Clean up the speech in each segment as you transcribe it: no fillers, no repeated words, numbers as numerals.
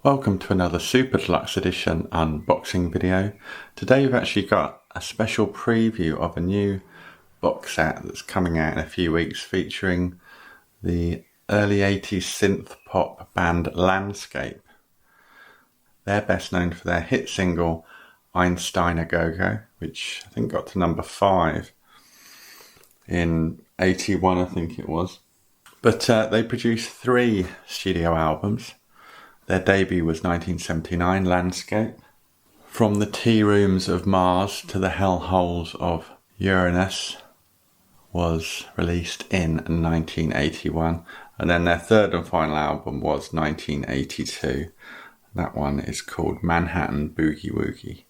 Welcome to another Super Deluxe Edition unboxing video. Today we've actually got a special preview of a new box set that's coming out in a few weeks featuring the early 80s synth pop band Landscape. They're best known for their hit single Einstein A Go-Go, which I think got to number 5 in 81, I think it was. But they produced 3 studio albums. Their debut was 1979, Landscape. From the Tea Rooms of Mars to the Hellholes of Uranus was released in 1981. And then their third and final album was 1982. That one is called Manhattan Boogie Woogie.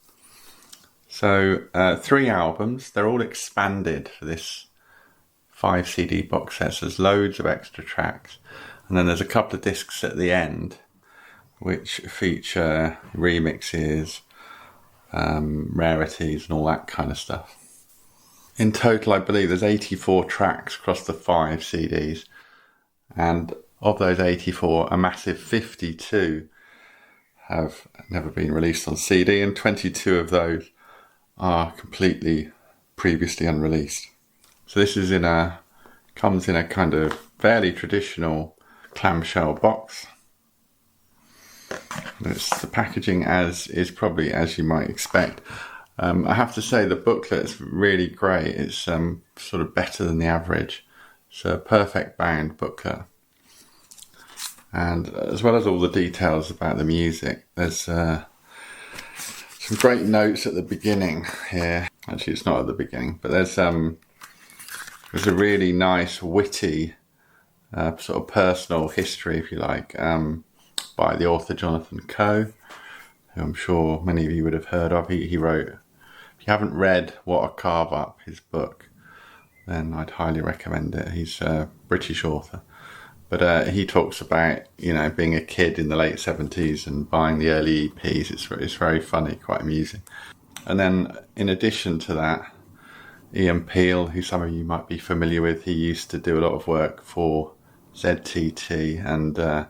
So 3 albums, they're all expanded for this 5 CD box set. So there's loads of extra tracks. And then there's a couple of discs at the end which feature remixes, rarities and all that kind of stuff. In total, I believe there's 84 tracks across the 5 CDs. And of those 84, a massive 52 have never been released on CD, and 22 of those are completely previously unreleased. So this is comes in a kind of fairly traditional clamshell box. It's the packaging is probably as you might expect. I have to say the booklet's really great. It's sort of better than the average. It's a perfect bound booklet. And as well as all the details about the music, there's some great notes at the beginning here. Actually, it's not at the beginning, but there's a really nice, witty, sort of personal history, if you like, by the author Jonathan Coe, who I'm sure many of you would have heard of. He wrote, if you haven't read What a Carve Up, his book, then I'd highly recommend it. He's a British author. But he talks about, being a kid in the late 70s and buying the early EPs. It's very funny, quite amusing. And then in addition to that, Ian Peel, who some of you might be familiar with, he used to do a lot of work for ZTT and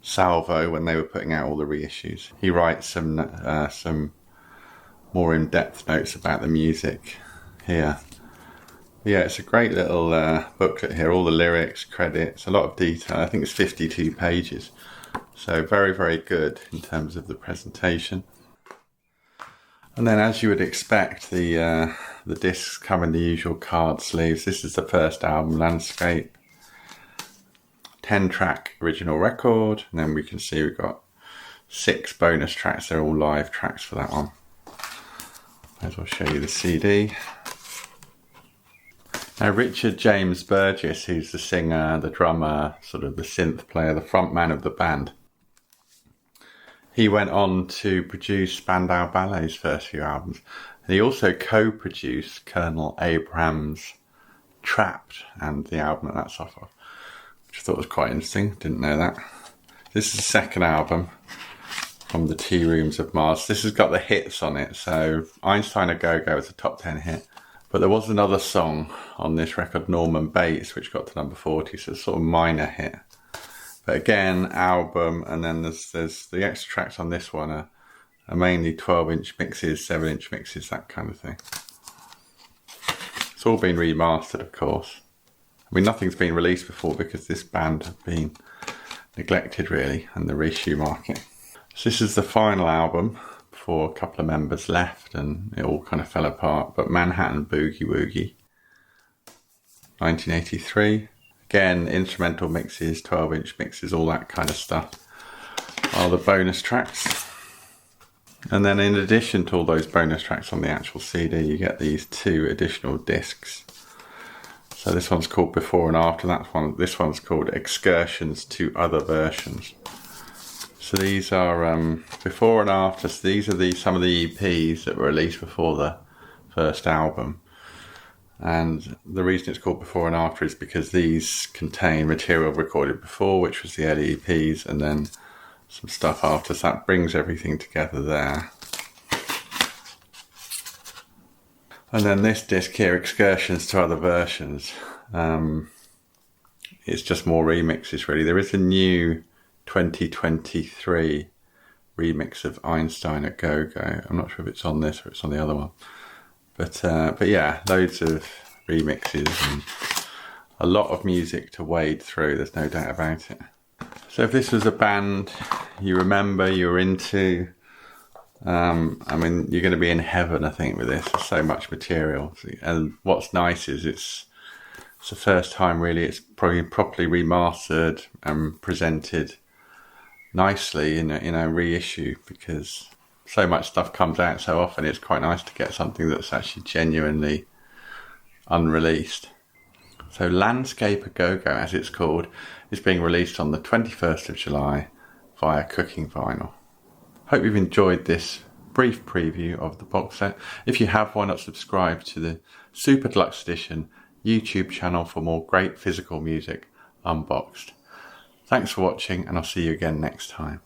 Salvo when they were putting out all the reissues. He writes some more in-depth notes about the music here. Yeah, it's a great little booklet here. All the lyrics, credits, a lot of detail. I think it's 52 pages. So very, very good in terms of the presentation. And then, as you would expect, the discs come in the usual card sleeves. This is the first album, Landscape. 10-track original record, and then we can see we've got 6 bonus tracks. They're all live tracks for that one. Might as well show you the CD. Now, Richard James Burgess, who's the singer, the drummer, sort of the synth player, the front man of the band, he went on to produce Spandau Ballet's first few albums. And he also co-produced Colonel Abraham's Trapped and the album that that's off of, which I thought was quite interesting. Didn't know that. This is the second album from the Tea Rooms of Mars. This has got the hits on it. So Einstein A Go-Go was a top 10 hit. But there was another song on this record, Norman Bates, which got to number 40. So it's sort of a minor hit. But again, album, and then there's the extra tracks on this one are mainly 12-inch mixes, 7-inch mixes, that kind of thing. It's all been remastered, of course. I mean, nothing's been released before because this band have been neglected, really, in the reissue market. So this is the final album before a couple of members left and it all kind of fell apart. But Manhattan Boogie Woogie, 1983. Again, instrumental mixes, 12-inch mixes, all that kind of stuff are the bonus tracks. And then in addition to all those bonus tracks on the actual CD, you get these 2 additional discs. So this one's called Before and After. This one's called Excursions to Other Versions. So these are before and after. So these are some of the EPs that were released before the first album. And the reason it's called Before and After is because these contain material recorded before, which was the early EPs, and then some stuff after. So that brings everything together there. And then this disc here, Excursions to Other Versions, it's just more remixes, really. There is a new 2023 remix of Einstein at Go-Go. I'm not sure if it's on this or it's on the other one. But yeah, loads of remixes and a lot of music to wade through, there's no doubt about it. So if this was a band you remember, you were into, I mean, you're going to be in heaven, I think, with this. There's so much material. And what's nice is it's the first time, really, it's probably properly remastered and presented nicely in a reissue, because so much stuff comes out so often. It's quite nice to get something that's actually genuinely unreleased. So Landscape a Go-Go, as it's called, is being released on the 21st of July via Cooking Vinyl. Hope you've enjoyed this brief preview of the box set. If you have, why not subscribe to the Super Deluxe Edition YouTube channel for more great physical music unboxed. Thanks for watching, and I'll see you again next time.